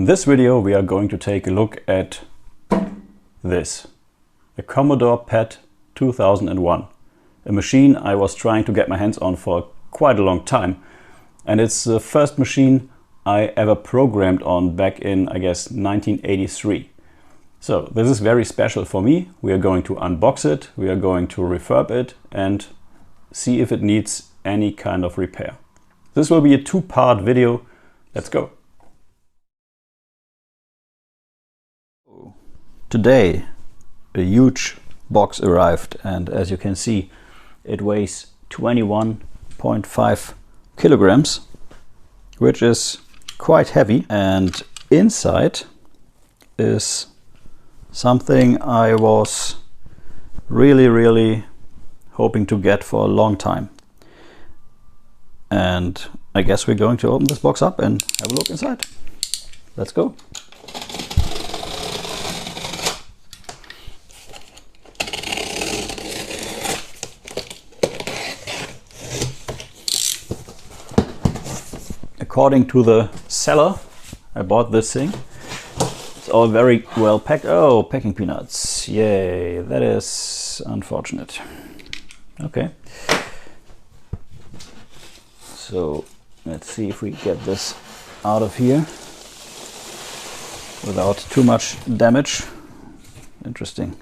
In this video we are going to take a look at this, a Commodore PET 2001, a machine I was trying to get my hands on for quite a long time, and it's the first machine I ever programmed on back in, I guess, 1983. So this is very special for me. We are going to unbox it, we are going to refurb it and see if it needs any kind of repair. This will be a two-part video. Let's go. Today a huge box arrived, and as you can see it weighs 21.5 kilograms, which is quite heavy, and inside is something I was really hoping to get for a long time. And I guess we're going to open this box up and have a look inside. Let's go. According to the seller, I bought this thing. It's all very well packed. Oh, packing peanuts. Yay, that is unfortunate. Okay. So let's see if we get this out of here without too much damage. Interesting.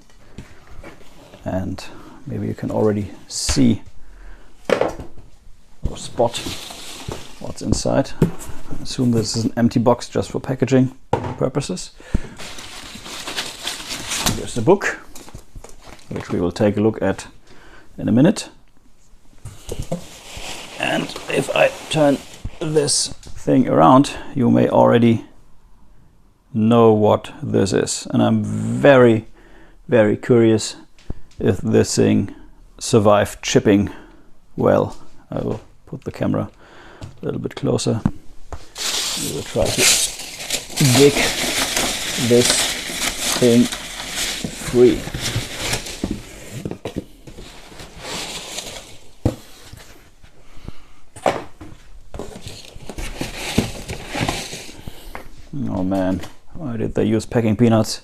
And maybe you can already see or spot what's inside. I assume this is an empty box just for packaging purposes. Here's the book, which we will take a look at in a minute. And if I turn this thing around, you may already know what this is. And I'm very curious if this thing survived chipping well. I will put the camera a little bit closer. We will try to dig this thing free. Oh man, why did they use packing peanuts?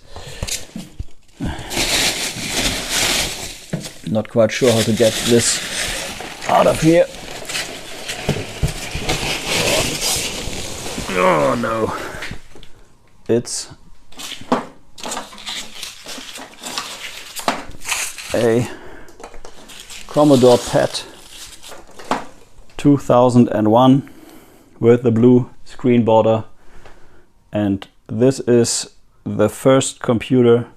Not quite sure how to get this out of here. Oh no, it's a Commodore PET 2001 with the blue screen border, and this is the first computer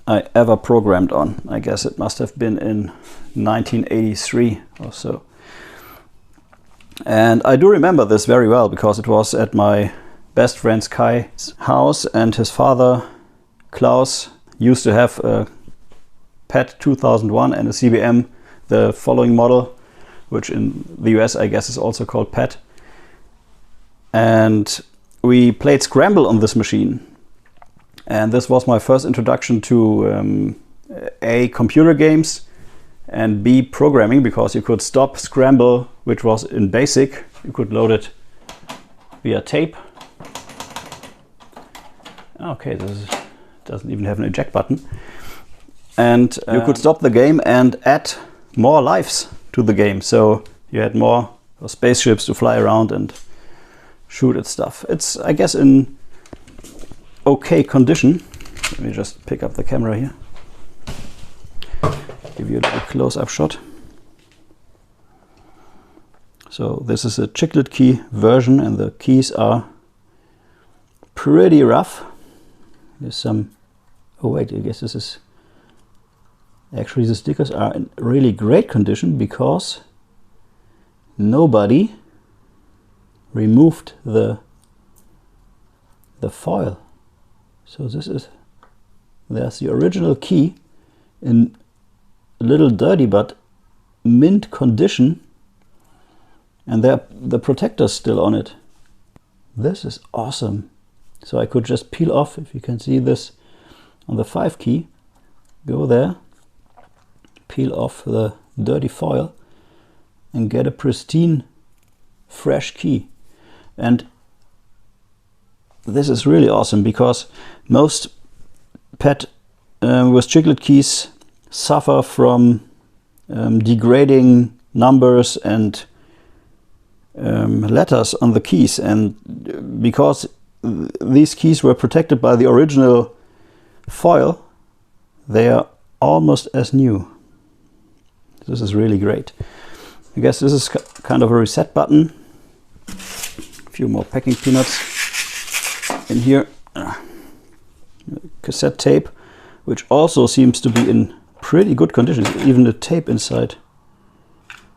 I ever programmed on. I guess it must have been in 1983 or so. And I do remember this very well because it was at my best friend's Kai's house, and his father Klaus used to have a PET 2001 and a CBM, the following model, which in the US I guess is also called PET. And we played Scramble on this machine, and this was my first introduction to A, computer games, and B, programming, because you could stop Scramble, which was in BASIC. You could load it via tape. Okay, this doesn't even have an eject button. And you could stop the game and add more lives to the game. So you had more spaceships to fly around and shoot at stuff. It's, I guess, in okay condition. Let me just pick up the camera here. Give you a little close-up shot. So this is a chiclet key version, and the keys are pretty rough. There's some, oh wait, I guess this is, actually the stickers are in really great condition because nobody removed the foil. So this is, there's the original key in a little dirty but mint condition, and the protector's still on it. This is awesome. So I could just peel off, if you can see this on the 5 key, go there, peel off the dirty foil and get a pristine fresh key. And this is really awesome, because most PET with chiclet keys suffer from degrading numbers and letters on the keys, and because these keys were protected by the original foil, they are almost as new. This is really great. I guess this is kind of a reset button. A few more packing peanuts in here. Cassette tape, which also seems to be in pretty good condition. Even the tape inside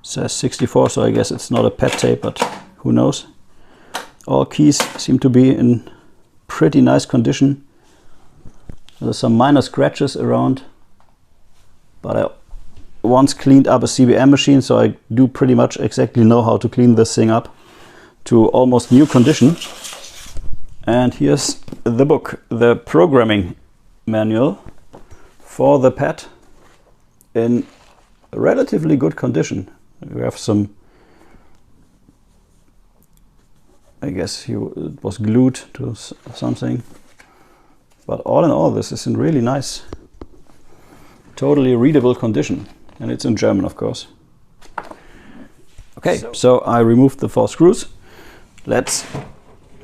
says 64, so I guess it's not a PET tape, but who knows. All keys seem to be in pretty nice condition. There's some minor scratches around, but I once cleaned up a CBM machine, so I do pretty much exactly know how to clean this thing up to almost new condition. And here's the book, the programming manual for the PET, in relatively good condition. We have some, I guess it was glued to something, but all in all, this is in really nice, totally readable condition, and it's in German, of course. Okay, so I removed the 4 screws. Let's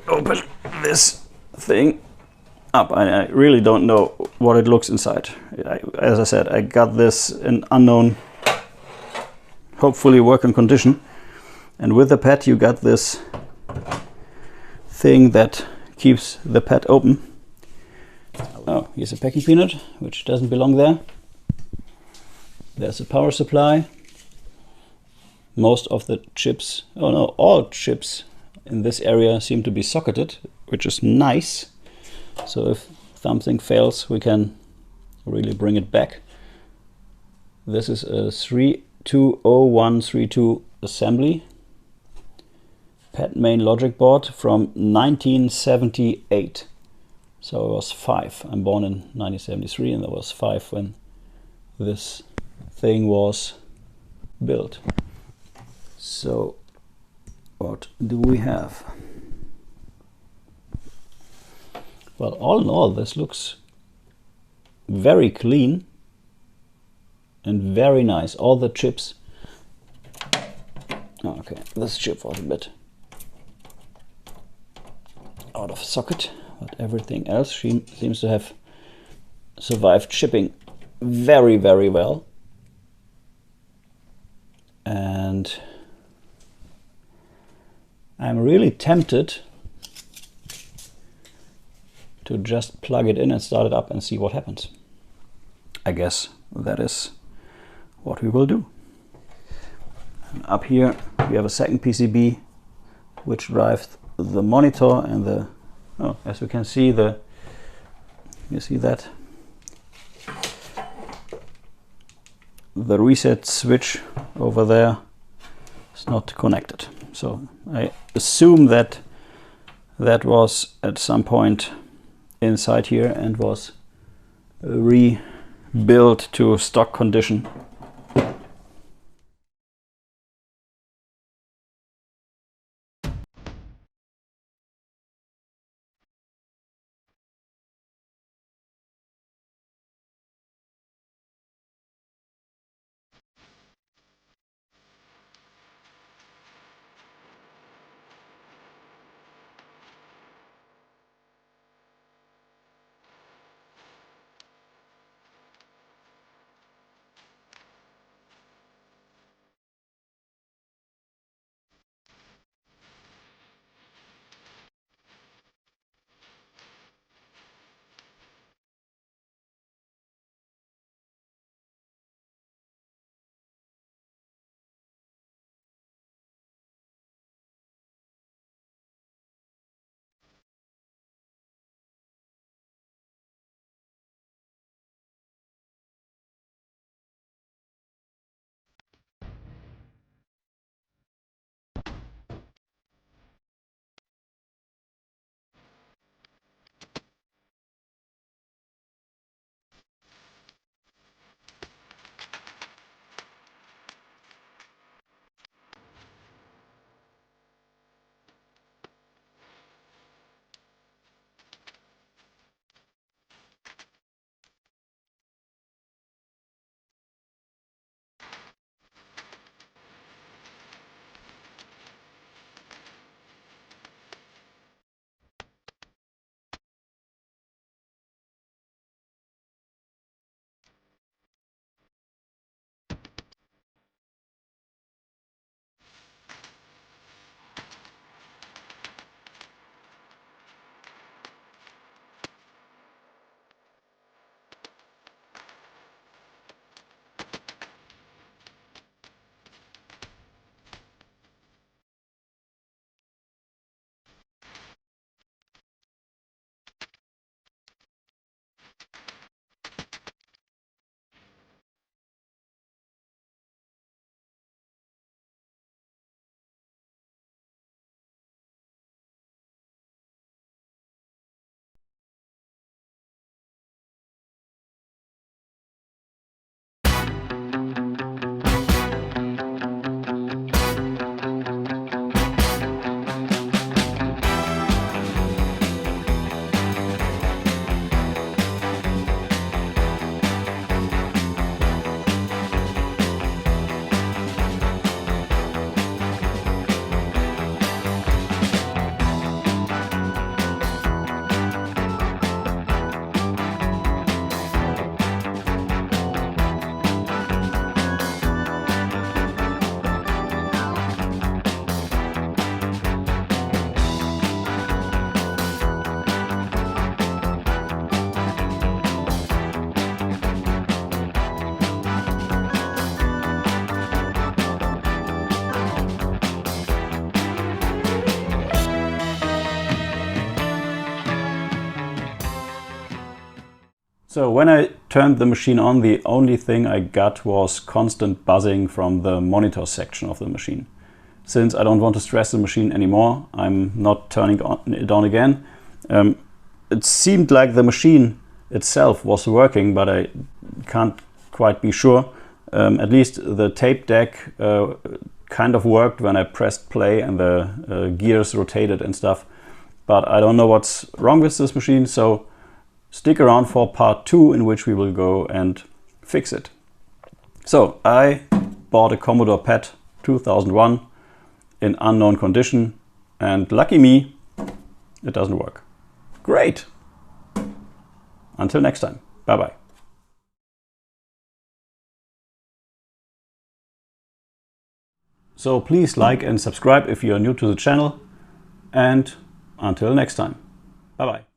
open this thing up. I really don't know what it looks inside. As I said, I got this in unknown, hopefully working condition, and with the PET you got this thing that keeps the PET open. Oh, here's a packing peanut, which doesn't belong there. There's a power supply. Most of the chips, oh no, all chips in this area seem to be socketed, which is nice. So if something fails, we can really bring it back. This is a 320132 assembly. PET main logic board from 1978. So I was 5. I'm born in 1973, and I was 5 when this thing was built. So what do we have? Well, all in all, this looks very clean and very nice. All the chips. Oh, okay, this chip was a bit out of socket, but everything else seems to have survived shipping very, very well. And I'm really tempted to just plug it in and start it up and see what happens. I guess that is what we will do. And up here we have a second PCB which drives the monitor and the, oh, as you can see, you see that? The reset switch over there is not connected. So I assume that that was at some point inside here and was rebuilt to stock condition. So when I turned the machine on, the only thing I got was constant buzzing from the monitor section of the machine. Since I don't want to stress the machine anymore, I'm not turning it on again. It seemed like the machine itself was working, but I can't quite be sure. At least the tape deck kind of worked when I pressed play and the gears rotated and stuff. But I don't know what's wrong with this machine, so stick around for part 2, in which we will go and fix it. So I bought a Commodore PET 2001 in unknown condition, and lucky me, it doesn't work. Great! Until next time, bye bye. So please like and subscribe if you are new to the channel, and until next time, bye bye.